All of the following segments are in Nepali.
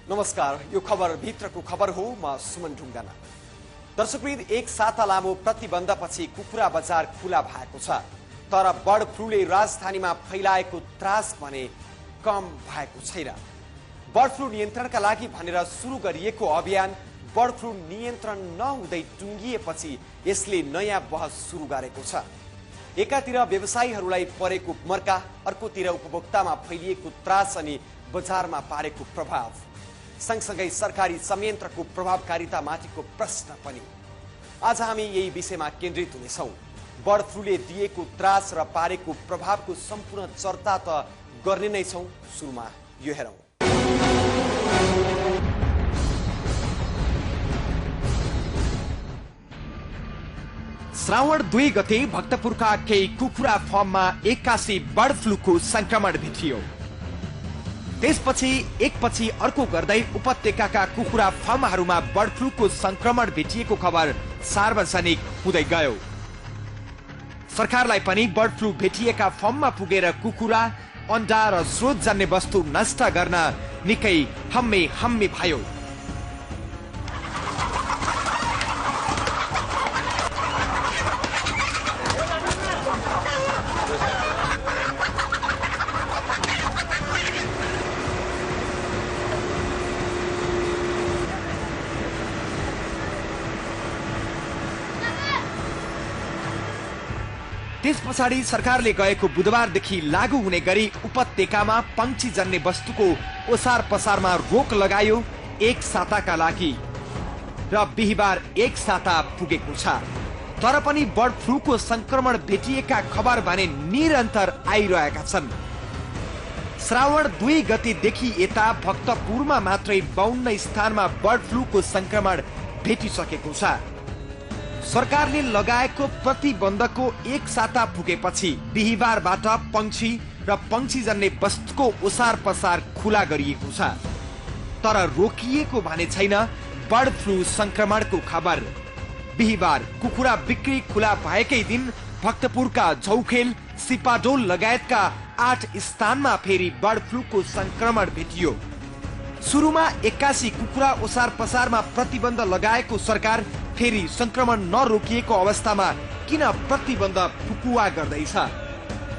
नमस्कार, यो खबर भित्रको खबर हो। म सुमन ढुङ्गाना। दर्शकवृन्द, एक साता लामो प्रतिबन्धपछि कुखुरा बजार खुला भएको छ, तर बर्ड फ्लूले राजधानीमा फैलाएको त्रास भने कम भएको छैन। बर्ड फ्लू नियन्त्रणका लागि भनेर सुरु गरिएको अभियान बर्ड फ्लू नियन्त्रण नहुँदै टुङ्गिएपछि यसले नयाँ बहस सुरु गरेको छ। एकातिर व्यवसायीहरूलाई परेको मर्का, अर्कोतिर उपभोक्तामा फैलिएको त्रास अनि बजारमा पारेको प्रभाव, सँगसँगै सरकारी संयन्त्रको प्रभावकारितामाथिको प्रश्न पनि। आज हामी यही विषयमा केन्द्रित हुनेछौँ। बर्ड फ्लूले दिएको त्रास र पारेको प्रभावको सम्पूर्ण चर्चा त गर्ने नै छौँ। सुरुमा यो हेरौँ। श्रावण 2 गते भक्तपुरका केही कुखुरा फर्ममा एक्कासी बर्ड फ्लूको संक्रमण भेटियो। त्यसपछि एकपछि अर्को गर्दै उपत्यकाका कुखुरा फर्महरूमा बर्ड फ्लूको संक्रमण भेटिएको खबर सार्वजनिक हुँदै गयो। सरकारलाई पनि बर्ड फ्लू भेटिएका फर्ममा पुगेर कुखुरा, अण्डा र स्रोतजन्य वस्तु नष्ट गर्न निकै हम्मे भयो। त्यस पछाडि सरकारले गएको बुधबारदेखि लागू हुने गरी उपत्यकामा पंक्षीजन्य वस्तुको ओसार पसारमा रोक लगायो। एक साताका लागि र बिहिबार एक साता पुगेको छ, तर पनि बर्ड फ्लूको संक्रमण भेटिएका खबर भने निरन्तर आइरहेका छन्। श्रावण 2 गतेदेखि यता भक्तपुरमा मात्रै 52 स्थानमा बर्ड फ्लूको संक्रमण भेटिसकेको छ। सरकारले लगाएको प्रतिबन्धको एक साता पुगेपछि बिहिबारबाट पंक्षी र पंक्षीजन्य वस्तुको ओसार पसार खुला गरिएको छ, तर रोकिएको भने छैन बर्ड फ्लू संक्रमणको खबर। बिहिबार कुखुरा बिक्री खुला भएकै दिन भक्तपुरका झौखेल, सिपाडोल लगायतका 8 स्थानमा फेरि बर्ड फ्लूको संक्रमण भेटियो। सुरुमा एक्कासी कुखुरा ओसार पसारमा प्रतिबन्ध लगाएको सरकार फेरि संक्रमण नरोकिएको अवस्थामा किन प्रतिबन्ध फुकुवा गर्दैछ,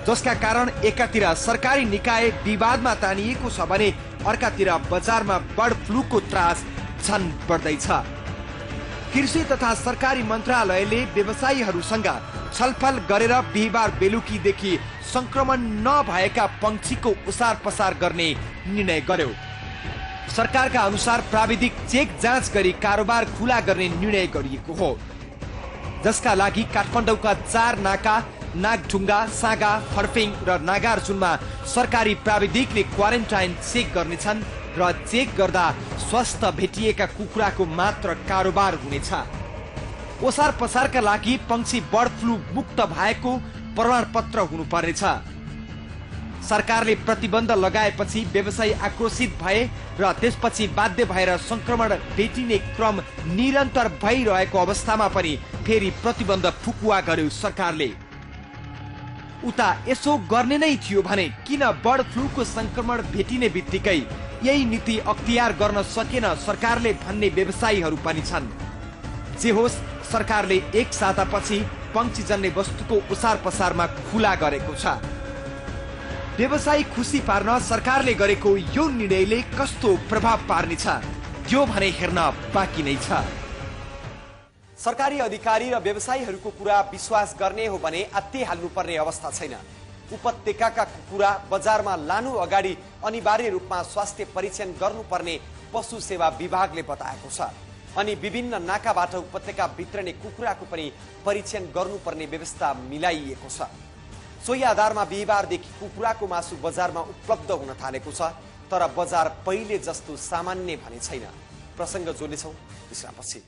जसका कारण एकातिर सरकारी निकाय विवादमा तानिएको छ भने अर्कातिर बजारमा बर्ड फ्लूको त्रास झन बढ्दैछ। कृषि तथा सरकारी मन्त्रालयले व्यवसायीहरूसँग छलफल गरेर बिहिबार बेलुकीदेखि संक्रमण नभएका पंक्षीको ओसार पसार गर्ने निर्णय गर्यो। सरकारका अनुसार प्राविधिक चेक जाँच गरी कारोबार खुला गर्ने निर्णय गरिएको हो, जसका लागि काठमाडौँका 4 नाका नागढुङ्गा, सागा, फर्फिङ र नागार्जुनमा सरकारी प्राविधिकले क्वारेन्टाइन चेक गर्नेछन् र चेक गर्दा स्वस्थ भेटिएका कुखुराको मात्र कारोबार हुनेछ। ओसार पसारका लागि पंक्षी बर्ड फ्लू मुक्त भएको प्रमाणपत्र हुनुपर्नेछ। सरकारले प्रतिबन्ध लगाएपछि व्यवसायी आक्रोशित भए र त्यसपछि बाध्य भएर संक्रमण भेटिने क्रम निरन्तर भइरहेको अवस्थामा पनि फेरि प्रतिबन्ध फुकुवा गर्यो सरकारले। उता यसो गर्ने नै थियो भने किन बर्ड फ्लूको संक्रमण भेटिने बित्तिकै यही नीति अख्तियार गर्न सकेन सरकारले भन्ने व्यवसायीहरू पनि छन्। जे होस्, सरकारले एक सातापछि पंक्षीजन्य वस्तुको ओसार पसारमा खुला गरेको छ। व्यवसायी खुसी पार्न सरकारले गरेको यो निर्णयले कस्तो प्रभाव पार्नेछ यो भने हेर्न बाँकी नै छ। सरकारी अधिकारी र व्यवसायीहरूको कुरा विश्वास गर्ने हो भने आत्तिहाल्नुपर्ने अवस्था छैन। उपत्यकाका कुखुरा बजारमा लानु अगाडि अनिवार्य रूपमा स्वास्थ्य परीक्षण गर्नुपर्ने पशु सेवा विभागले बताएको छ, अनि विभिन्न नाकाबाट उपत्यका भित्रने कुखुराको पनि परीक्षण गर्नुपर्ने व्यवस्था मिलाइएको छ। सोही आधारमा बिहिबारदेखि कुखुराको मासु बजारमा उपलब्ध हुन थालेको छ, तर बजार पहिले जस्तो सामान्य भने छैन। प्रसङ्ग जोड्नेछौँ विश्रामपछि।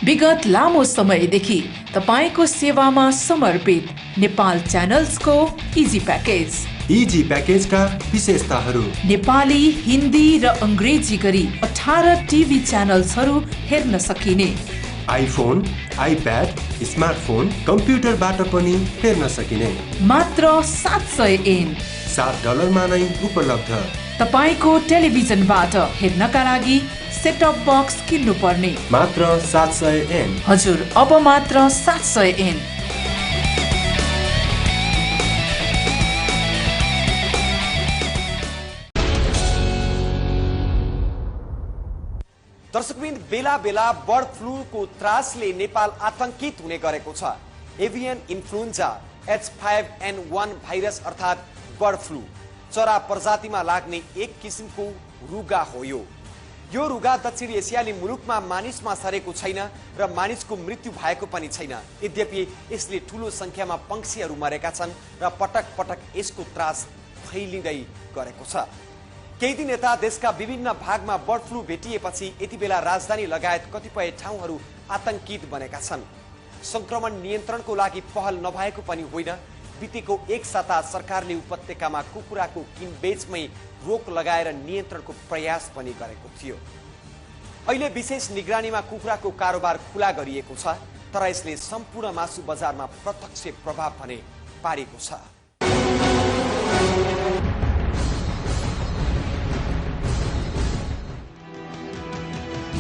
विगत लामो समयदेखि तपाईको सेवामा समर्पित नेपाल च्यानल्सको इजी प्याकेज। इजी प्याकेजका विशेषताहरू: नेपाली, हिन्दी र अंग्रेजी गरी 18 टिभी च्यानल्सहरू हेर्न सकिने, आइफोन, आइप्याड, स्मार्टफोन, कम्प्युटरबाट पनि हेर्न सकिने, मात्र $700 $7 नै उपलब्ध। तपाईको टेलिभिजनबाट हेर्नका लागि सेटअप बक्स किन्नु पर्ने मात्र 700 एन। हजुर, अब मात्र 700 एन। दर्शकवृन्द, बेला बेला बर्ड फ्लूको त्रासले नेपाल आतंकित हुने गरेको छ। एभियन इन्फ्लुएन्जा H5N1 भाइरस अर्थात् बर्ड फ्लू चरा प्रजातिमा लाग्ने एक किसिमको रुगा हो। यो रुगा दक्षिण एसियाली मुलुकमा मानिसमा सरेको छैन र मानिसको मृत्यु भएको पनि छैन। यद्यपि यसले ठूलो संख्यामा पंक्षीहरू मरेका छन् र पटक पटक यसको त्रास फैलिँदै गरेको छ। केही दिन यता देशका विभिन्न भागमा बर्ड फ्लू भेटिएपछि यति बेला राजधानी लगायत कतिपय ठाउँहरू आतंकित बनेका छन्। संक्रमण नियन्त्रणको लागि पहल नभएको पनि होइन। बितेको एक साता सरकारले उपत्यकामा कुखुराको किनबेचमै रोक लगाएर नियन्त्रणको प्रयास पनि गरेको थियो। अहिले विशेष निगरानीमा कुखुराको कारोबार खुला गरिएको छ, तर यसले सम्पूर्ण मासु बजारमा प्रत्यक्ष प्रभाव भने पारेको छ।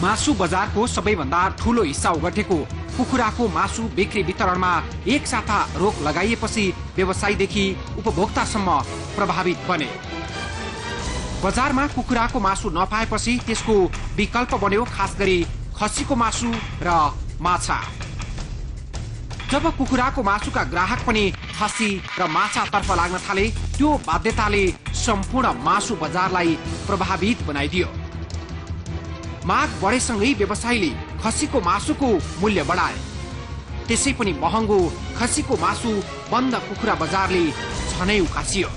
मासु बजारको सबैभन्दा ठूलो हिस्सा ओगटेको कुखुराको मासु बिक्री वितरणमा एक साता रोक लगाइएपछि व्यवसायीदेखि उपभोक्तासम्म प्रभावित बने। बजारमा कुखुराको मासु नपाएपछि त्यसको विकल्प बन्यो खास गरी खसीको मासु र माछा। जब कुखुराको मासुका ग्राहक पनि खसी र माछातर्फ लाग्न थाले, त्यो बाध्यताले सम्पूर्ण मासु बजारलाई प्रभावित बनाइदियो। माग बढेसँगै व्यवसायीले खसीको मासुको मूल्य बढाए। त्यसै पनि महँगो खसीको मासु बन्द कुखुरा बजारले झनै उकासियो।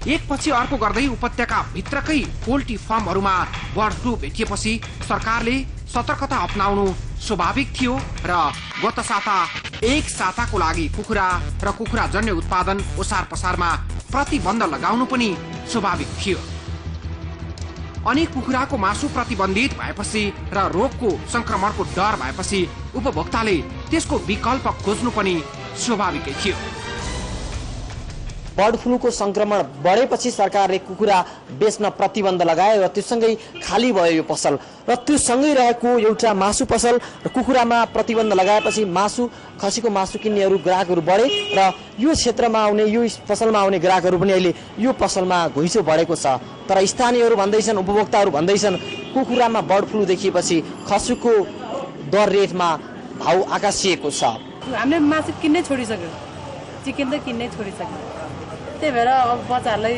एकपछि अर्को गर्दै उपत्यका भित्रकै पोल्ट्री फार्महरूमा बर्ड फ्लू भेटिएपछि सरकारले सतर्कता अपनाउनु स्वाभाविक थियो र गत साता एक साताको लागि कुखुरा र कुखुराजन्य उत्पादन ओसार पसारमा प्रतिबन्ध लगाउनु पनि स्वाभाविक थियो। अनि कुखुराको मासु प्रतिबन्धित भएपछि र रोगको संक्रमणको डर भएपछि उपभोक्ताले त्यसको विकल्प खोज्नु पनि स्वाभाविकै थियो। बर्ड फ्लूको संक्रमण बढेपछि सरकारले कुखुरा बेच्न प्रतिबन्ध लगायो र त्यससँगै खाली भयो यो पसल र त्यो सँगै रहेको एउटा मासु पसल र कुखुरामा प्रतिबन्ध लगाएपछि खसीको मासु किन्नेहरू ग्राहकहरू बढे र यो क्षेत्रमा आउने यो पसलमा आउने ग्राहकहरू पनि अहिले यो पसलमा घुइँचो बढेको छ। तर स्थानीयहरू भन्दैछन्, उपभोक्ताहरू भन्दैछन्, कुखुरामा बर्ड फ्लू देखिएपछि खसीको दर रेटमा भाउ आकाशिएको छ। हामीले मासु किन्नै छोडिसक्यो, चिकन त किन्नै छोडिसक्यो। त्यही भएर अब बच्चाहरूलाई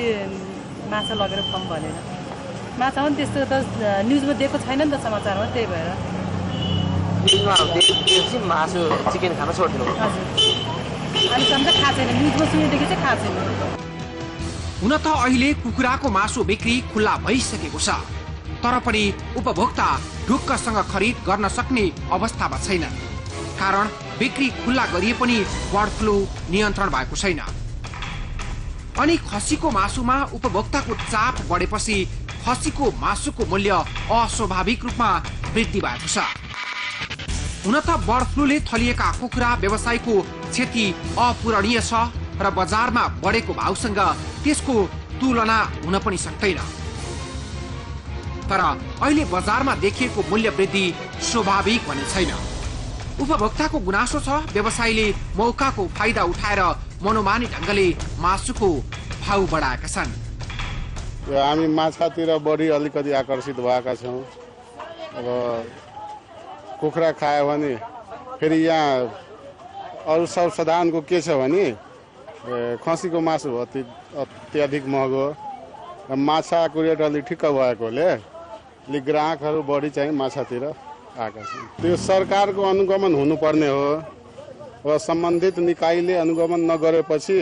माछा लगेर खुवाउँ भनेर। माछा पनि त्यस्तो त न्युजमा दिएको छैन नि त समाचारमा, त्यही भएर मासु चिकन खान छोडिदिनु। हजुर, अहिलेसम्म चाहिँ खाएको छैन, न्युजमा सुनेदेखि चाहिँ खाएको छैन। हुन त अहिले कुखुराको मासु बिक्री खुल्ला भइसकेको छ, तर पनि उपभोक्ता ढुक्कसँग खरिद गर्न सक्ने अवस्थामा छैन। कारण बिक्री खुल्ला गरिए पनि बर्ड फ्लू नियन्त्रण भएको छैन। अनि खसीको मासुमा उपभोक्ताको चाप बढेपछि खसीको मासुको मूल्य अस्वाभाविक रूपमा वृद्धि भएको छ। हुन त बर्ड फ्लूले थलिएका कुखुरा व्यवसायको क्षति अपूरणीय छ र बजारमा बढेको भाउसँग त्यसको तुलना हुन पनि सक्दैन। तर अहिले बजारमा देखिएको मूल्य वृद्धि स्वाभाविक भने छैन। उपभोक्ताको गुनासो छ व्यवसायीले मौकाको फाइदा उठाएर मनोमानी ढंगले मासुको भाउ बढाएका छन्। हामी माछातिर बढी अलिकति आकर्षित भएका छौँ। अब कुखुरा खायो भने फेरि यहाँ अरू सर्वसाधारणको के छ भने खसीको मासु अत्याधिक महँगो, माछाको रेट अलिक ठिक्क भएकोले ग्राहकहरू बढी चाहिँ माछातिर आएका छन्। त्यो सरकारको अनुगमन हुनुपर्ने हो। अब सम्बन्धित निकायले अनुगमन नगरेपछि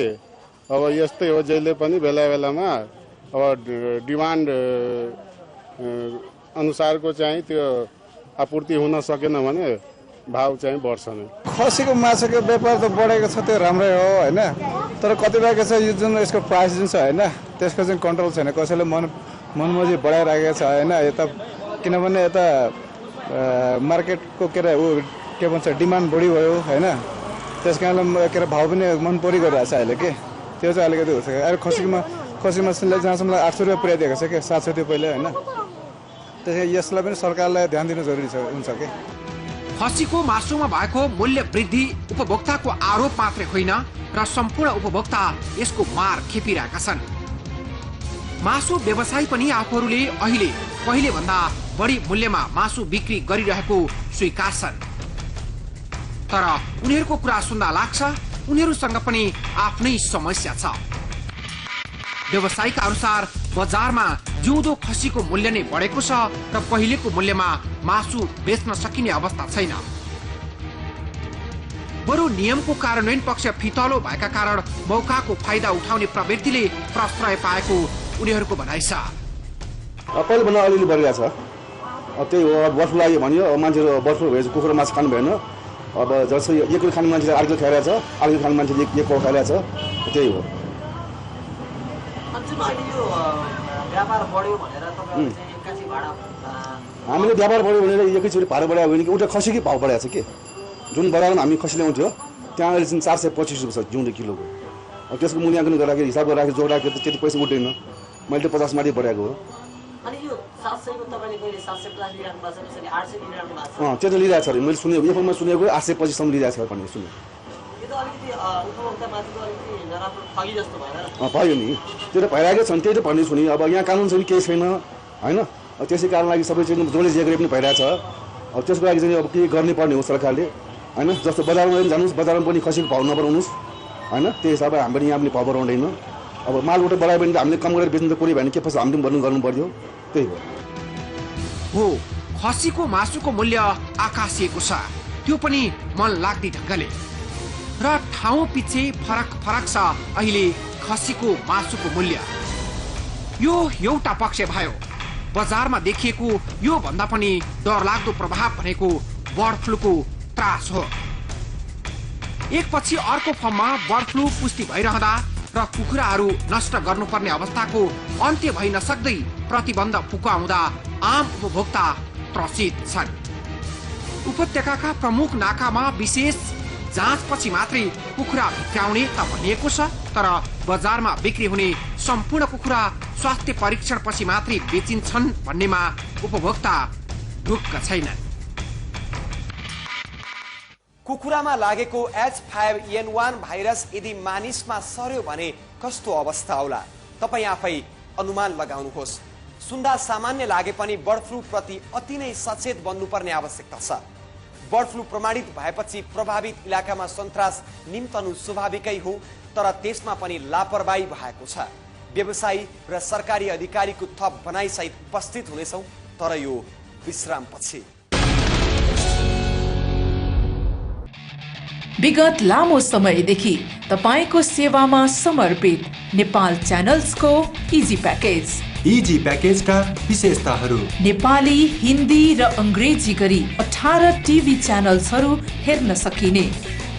अब यस्तै हो, जहिले पनि बेला बेलामा अब डिमान्ड अनुसारको चाहिँ त्यो आपूर्ति हुन सकेन भने भाव चाहिँ बढ्छ नै। खसीको माछाको व्यापार त बढेको छ, त्यो राम्रै हो होइन, तर कतिपय के छ यो जुन यसको प्राइस जुन छ होइन त्यसको चाहिँ कन्ट्रोल छैन। कसैले मनमर्जी बढाइराखेको छ होइन, यता किनभने यता मार्केटको के अरे के भन्छ डिमान्ड बढी भयो होइन, त्यस कारणले के अरे भाउ पनि मन परि गरिरहेको छ अहिले के, त्यो चाहिँ अलिकति हुन्छ। अहिले खसी मसिनलाई जहाँसम्म 800 रुपियाँ पुर्याइदिएको छ क्या 700 रुपियाँ पहिले होइन त्यसै यसलाई पनि सरकारलाई ध्यान दिनु जरुरी हुन्छ के खसीको मासुमा भएको मूल्य वृद्धि उपभोक्ताको आरोप मात्रै होइन र सम्पूर्ण उपभोक्ता यसको मार खेपिरहेका छन्। मासु व्यवसायी पनि आफूहरूले अहिले पहिले भन्दा बढी मूल्यमा मासु बिक्री गरिरहेको स्वीकार्छन्। तर उनीहरूको कुरा सुन्दा लाग्छ उनीहरूसँग पनि आफ्नै समस्या छ। व्यवसायीका अनुसार बजारमा जिउँदो खसीको मूल्य नै बढेको छ र पहिलेको मूल्यमा मासु बेच्न सकिने अवस्था छैन। बरु नियमको कार्यान्वयन पक्ष फितलो भएका कारण मौकाको फाइदा उठाउने प्रवृत्तिले प्रश्रय पाएको उनीहरूको भनाइ छ। पहिले भन्दा अलिअलि बढिरहेको छ त्यही हो। अब बर्ड फ्लू लाग्यो भन्यो मान्छेहरू बर्ड फ्लू भएपछि कुखुरा मासु खानु भएन। अब जस्तै एक किलो खाने मान्छेले 8 किलो खाइरहेको छ, 8 किलो खाने मान्छेले 1 पाउ खाइरहेको छ, त्यही हो। हामीले व्यापार बढ्यो भनेर एकैचोटि भाडा बढायो भने कि उल्टा खसीकै भाउ बढाएको छ कि जुन बजारमा हामी खसी ल्याउँथ्यो त्यहाँ अहिले चाहिँ 425 रुपियाँ छ जिउँदो किलोको। अब त्यसको मूल्याङ्कन गर्दाखेरि हिसाब गरेर जोड राखेर त त्यति पैसा उठ्दैन। मैले त 50 माथि बढाएको हो। त्यो त लिइरहेको छ अरे मैले सुनेको एफएममा सुनेको 825 सम्म लिइरहेको छ भन्ने सुने। भयो नि त्यो त भइरहेकै छ नि त्यही त भन्ने सुने। अब यहाँ कानुन छैन केही छैन होइन त्यसै कारण लागि सबै चाहिँ जसले जे गरे पनि भइरहेको छ। अब त्यसको लागि चाहिँ अब के गर्नै पर्ने हो सरकारले होइन। जस्तो बजारमा पनि जानुहोस् बजारमा पनि खसीको भाउ नबढाउनुहोस् होइन त्यही हिसाबले हामीले यहाँ पनि भाउ बढाउँदैन। अब मालबाट बढायो भने त हामीले कम गरेर बेच्नु त पऱ्यो भने के पछि हामीले पनि गर्नु पर्यो त्यही हो। खसीको मासुको मूल्य आकाशिएको छ त्यो पनि मन लाग्ने ढङ्गले र ठाउँ पछि फरक छ अहिले खसीको मासुको मूल्य। यो एउटा पक्ष भयो। बजारमा देखिएको यो भन्दा पनि डरलाग्दो प्रभाव भनेको बर्ड फ्लूको त्रास हो। एकपछि अर्को फर्ममा बर्ड फ्लू पुष्टि भइरहँदा र कुखुराहरू नष्ट गर्नुपर्ने अवस्थाको अन्त्य भइ नसक्दै प्रतिबन्ध फुकाउँदा आम उपभोक्ता त्रसित छन्। उपत्यकाका प्रमुख नाकामा विशेष जाँचपछि मात्रै कुखुरा भित्राउने त भनिएको छ तर बजारमा बिक्री हुने सम्पूर्ण कुखुरा स्वास्थ्य परीक्षणपछि मात्रै बेचिन्छन् भन्नेमा उपभोक्ता ढुक्क छैनन्। कुखुरामा लागेको H5N1 भाइरस यदि मानिसमा सर्यो भने कस्तो अवस्था होला तपाई आफै अनुमान लगाउनुहोस्। सुन्दा सामान्य लागे पनि बर्ड फ्लू प्रति अति नै सचेत बन्नुपर्ने आवश्यकता छ। बर्ड फ्लू प्रमाणित भएपछि प्रभावित इलाकामा सन्तास निम्तनु स्वाभाविकै हो तर त्यसमा पनि लापरवाही भएको छ। व्यवसायी र सरकारी अधिकारीको थप भनाइसहित उपस्थित हुनेछौं तर यो विश्रामपछि। विगत लामो समयदेखि तपाईको सेवामा समर्पित नेपाल च्यानल्सको इजी प्याकेज। इजी प्याकेजका विशेषताहरू नेपाली, हिन्दी र अंग्रेजी गरी 18 टिभी च्यानल्सहरू हेर्न सकिने।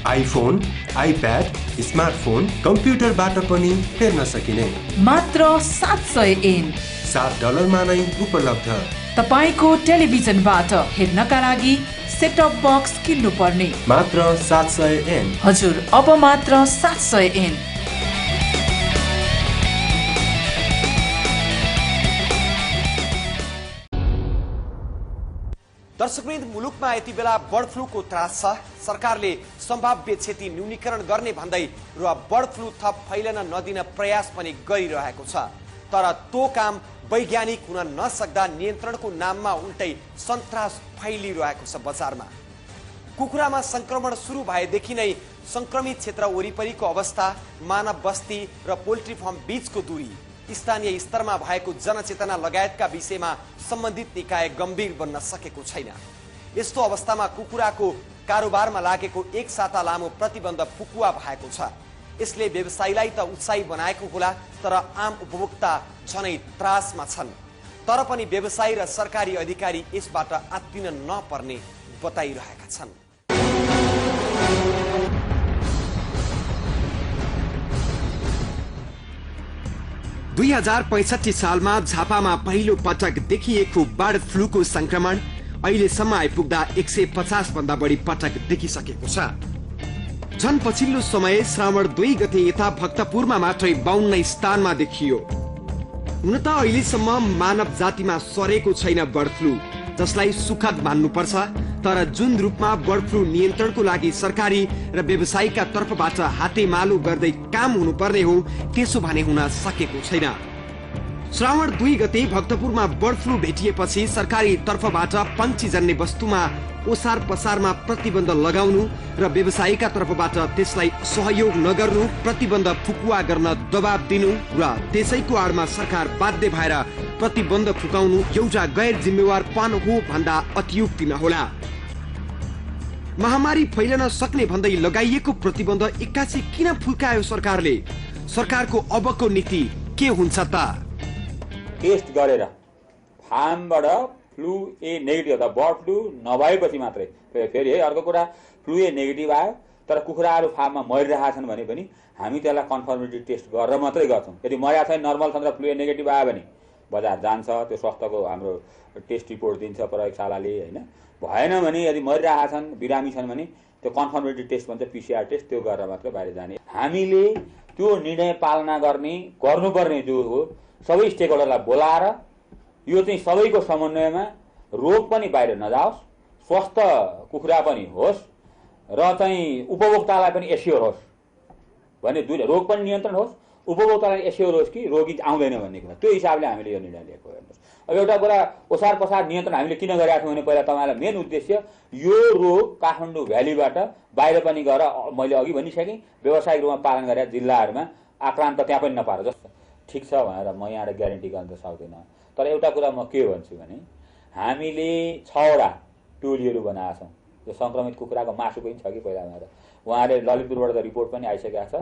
आइफोन, आइप्याड, स्मार्टफोन, कम्प्युटरबाट पनि हेर्न सकिने। मात्र 700 एन $7 नै उपलब्ध। तपाईको टेलिभिजनबाट हेर्नका लागि सेटअप बक्स किन्नु पर्ने। मात्र 700 एन। हजुर अब मात्र 700 एन। दर्शकवृन्द मुलुकमा यति बेला बर्ड फ्लूको त्रास छ। सरकारले सम्भाव्य क्षति न्यूनीकरण गर्ने भन्दै र बर्ड फ्लू थप फैलन नदिन प्रयास पनि गरिरहेको छ तर त्यो काम वैज्ञानिक हुन नसक्दा नियन्त्रणको नाममा उल्टै सन्तास फैलिरहेको छ बजारमा। कुखुरामा संक्रमण सुरु भएदेखि नै संक्रमित क्षेत्र वरिपरिको अवस्था, मानव बस्ती र पोल्ट्री फार्म बीचको दूरी, स्थानीय स्तरमा भएको जनचेतना लगायतका विषयमा सम्बन्धित निकाय गम्भीर बन्न सकेको छैन। यस्तो अवस्थामा कुखुराको कारोबारमा लागेको एक साता लामो प्रतिबन्ध फुकुवा भएको छ। यसले व्यवसायीलाई त उत्साही बनाएको होला तर आम उपभोक्ता झनै त्रासमा छन्। तर पनि व्यवसायी र सरकारी अधिकारी यसबाट आत्तिन नपर्ने बताइरहेका छन्। 2065 सालमा झापामा पहिलो पटक देखिएको बर्ड फ्लूको संक्रमण अहिलेसम्म आइपुग्दा 150 भन्दा बढी पटक देखिसकेको छ। झन पछिल्लो समय श्रावण 2 गते यता भक्तपुरमा मात्रै 52 स्थानमा देखियो। हुन त अहिलेसम्म मानव जातिमा सरेको छैन बर्ड फ्लू, जसलाई सुखद मान्नुपर्छ। तर जुन रूपमा बर्ड फ्लू नियन्त्रणको लागि सरकारी र व्यवसायिकका तर्फबाट हातेमालो गर्दै काम हुनुपर्ने हो, त्यसो भने हुन सकेको छैन। श्रावण 2 गते भक्तपुरमा बर्ड फ्लू भेटिएपछि सरकारी तर्फबाट पंक्षीजन्य वस्तुमा ओसार पसारमा प्रतिबन्ध लगाउनु र व्यवसायीका तर्फबाट त्यसलाई सहयोग नगर्नु, प्रतिबन्ध फुकुवा गर्न दबाब दिनु र त्यसैको आडमा सरकार बाध्य भएर प्रतिबन्ध फुकाउनु एउटा गैर जिम्मेवार पान हो भन्दा अतियुक्ति नहोला। महामारी फैलन सक्ने भन्दै लगाइएको प्रतिबन्ध एक्कासी किन फुकायो सरकारले? सरकारको अबको नीति के हुन्छ त? टेस्ट गरेर फार्मबाट फ्लू ए नेगेटिभ अथवा बर्ड फ्लू नभएपछि मात्रै, फेरि है अर्को कुरा, फ्लू ए नेगेटिभ आयो तर कुखुराहरू फार्ममा मरिरहेका छन् भने पनि हामी त्यसलाई कन्फर्मिटी टेस्ट गरेर मात्रै गर्छौँ। यदि मरेका छैन, नर्मल छन् र फ्लू ए नेगेटिभ आयो भने बजार जान्छ, त्यो स्वास्थ्यको हाम्रो टेस्ट रिपोर्ट दिन्छ प्रयोगशालाले होइन। भएन भने यदि मरिरहेका छन्, बिरामी छन् भने त्यो कन्फर्मिटी टेस्ट भन्छ, पिसिआर टेस्ट, त्यो गरेर मात्रै बाहिर जाने। हामीले त्यो निर्णय पालना गर्नुपर्ने जो हो, सबै स्टेक होल्डरलाई बोलाएर यो चाहिँ सबैको समन्वयमा रोग पनि बाहिर नजाओस्, स्वस्थ कुखुरा पनि होस् र चाहिँ उपभोक्तालाई पनि एस्योर होस् भने दुई रोग पनि नियन्त्रण होस्, उपभोक्तालाई एस्योर होस् कि रोगी आउँदैन भन्ने कुरा, त्यो हिसाबले हामीले यो निर्णय लिएको हेर्नुहोस्। अब एउटा कुरा, ओसार पसार नियन्त्रण हामीले किन गरेका छौँ भने पहिला तपाईँलाई मेन उद्देश्य यो रोग काठमाडौँ भ्यालीबाट बाहिर पनि गएर, मैले अघि भनिसकेँ, व्यावसायिक रूपमा पालन गरेर जिल्लाहरूमा आक्रान्त त्यहाँ पनि नपाएर जस्तो ठिक छ भनेर म यहाँबाट ग्यारेन्टी गर्न त सक्दैन। तर एउटा कुरा म के भन्छु भने हामीले 6वटा टोलीहरू बनाएका छौँ। यो सङ्क्रमित कुखुराको मासु पनि छ कि पहिला भनेर उहाँले ललितपुरबाट त रिपोर्ट पनि आइसकेको छ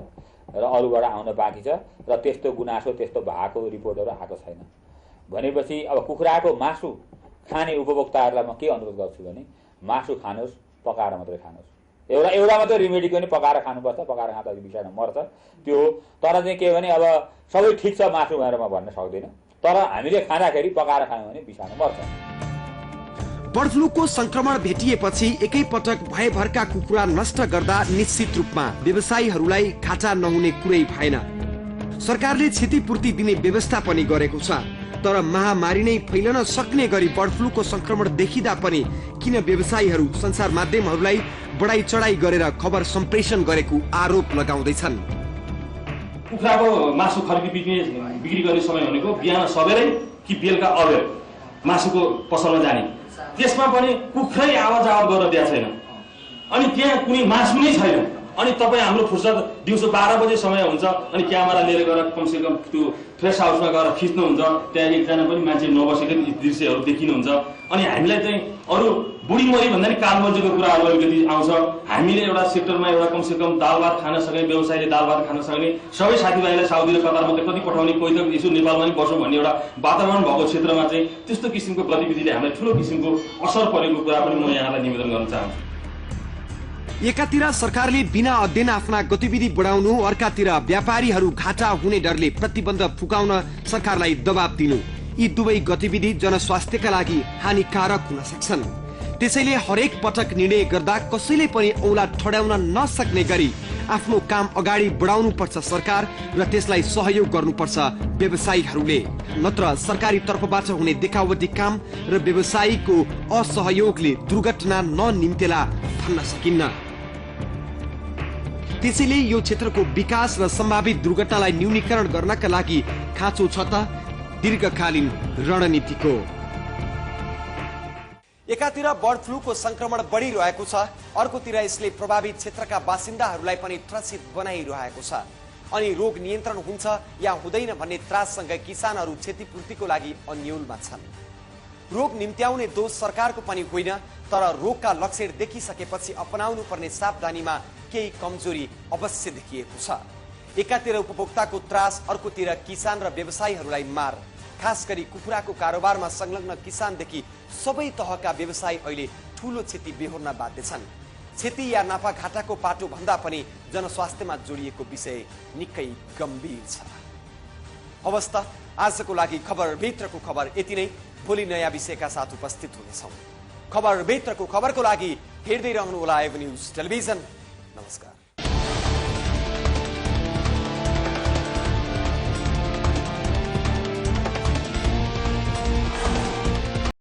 र अरूबाट आउन बाँकी छ र त्यस्तो गुनासो त्यस्तो भएको रिपोर्टहरू आएको छैन भनेपछि अब कुखुराको मासु खाने उपभोक्ताहरूलाई म के अनुरोध गर्छु भने मासु खानुहोस्, पकाएर मात्रै खानुहोस्। एउटा मात्रै रेमेडी पनि पकाएर खानुपर्छ, पकाएर खाँदा विषाणु मर्छ त्यो हो। तर चाहिँ के भने अब सबै ठिक छ मासु भनेर म भन्न सक्दिनँ, तर हामीले खाँदाखेरि पकाएर खायौँ भने विषाणु मर्छ। बर्ड फ्लूको संक्रमण भेटिएपछि एकैपटक भयभरका कुखुरा नष्ट गर्दा निश्चित रूपमा व्यवसायीहरूलाई घाटा नहुने कुरै भएन। सरकारले क्षतिपूर्ति दिने व्यवस्था पनि गरेको छ। तर महामारी नै फैलन सक्ने गरी बर्ड फ्लूको संक्रमण देखिदा पनि किन व्यवसायीहरू संसार माध्यमहरूलाई बढाई चढाई गरेर खबर सम्प्रेषण गरेको आरोप लगाउँदैछन्। कुखुराको मासु खरिदी बिक्री गर्ने समय भनेको बिहान सबेरै कि बेलुका अबेर मासुको पसलमा जाने, त्यसमा पनि कुखुरै आवाज गरेर दिएको छैन, अनि त्यहाँ कुनै मासु नै छैन। अनि तपाईँ हाम्रो फुर्सद दिउँसो 12 बजे समय हुन्छ, अनि क्यामेरा लिएर गएर कमसेकम त्यो फ्रेस हाउसमा गएर खिच्नुहुन्छ, त्यहाँ एकजना पनि मान्छे नबसेकै दृश्यहरू देखिनुहुन्छ। अनि हामीलाई चाहिँ अरू बुढी मरी भन्दा नि कालमर्जीको कुराहरू अलिकति आउँछ। हामीले एउटा सेक्टरमा एउटा कमसेकम दाल भात खान सक्ने, व्यवसायले दाल भात खान सक्ने, सबै साथीभाइलाई साउदी र कतार मात्रै कति पठाउने, कोही त यसो नेपालमा पनि बसौँ भन्ने एउटा वातावरण भएको क्षेत्रमा चाहिँ त्यस्तो किसिमको गतिविधिले हामीलाई ठुलो किसिमको असर परेको कुरा पनि म यहाँलाई निवेदन गर्न चाहन्छु। एकातिर सरकारले बिना अध्ययन आफ्ना गतिविधि बढाउनु, अर्कातिर व्यापारीहरू घाटा हुने डरले प्रतिबन्ध फुकाउन सरकारलाई दबाब दिनु, यी दुवै गतिविधि जनस्वास्थ्यका लागि हानिकारक हुन सक्छन्। त्यसैले हरेक पटक निर्णय गर्दा कसैले पनि औला ठड्याउन नसक्ने गरी आफ्नो काम अगाडि बढाउनु पर्छ सरकार र त्यसलाई सहयोग गर्नुपर्छ व्यवसायीहरूले। नत्र सरकारी तर्फबाट हुने देखावटी काम र व्यवसायीको असहयोगले दुर्घटना ननिम्तेला भन्न सकिन्न। त्यसैले यो क्षेत्रको विकास र सम्भावित दुर्घटनालाई न्यूनीकरण गर्नका लागि खाँचो छ त दीर्घकालीन रणनीतिको। एकातिर बर्ड फ्लूको संक्रमण बढिरहेको छ, अर्कोतिर यसले प्रभावित क्षेत्रका बासिन्दाहरूलाई पनि त्रसित बनाइरहेको छ। अनि रोग नियन्त्रण हुन्छ या हुँदैन भन्ने त्राससँगै किसानहरू क्षतिपूर्तिको लागि अन्योलमा छन्। रोग निम्त्याउने दोष सरकारको पनि होइन, तर रोगका लक्षण देखिसकेपछि अपनाउनु पर्ने सावधानीमा केही कमजोरी अवश्य देखिएको छ। एकातिर उपभोक्ताको त्रास, अर्कोतिर किसान र व्यवसायीहरूलाई मार। खास गरी कुखुराको कारोबारमा संलग्न किसानदेखि सबै तहका व्यवसायी अहिले ठूलो क्षति बेहोर्न बाध्य छन्। क्षति या नाफा घाटाको पाटो भन्दा पनि जनस्वास्थ्यमा जोडिएको विषय निकै गम्भीर छ। हवस् त आजको लागि खबरभित्रको खबर यति नै। भोलि नयाँ विषयका साथ उपस्थित हुनेछौँ। खबरभित्रको खबरको लागि हेर्दै रहनुहोला एभ न्यूज टेलिभिजन। नमस्कार।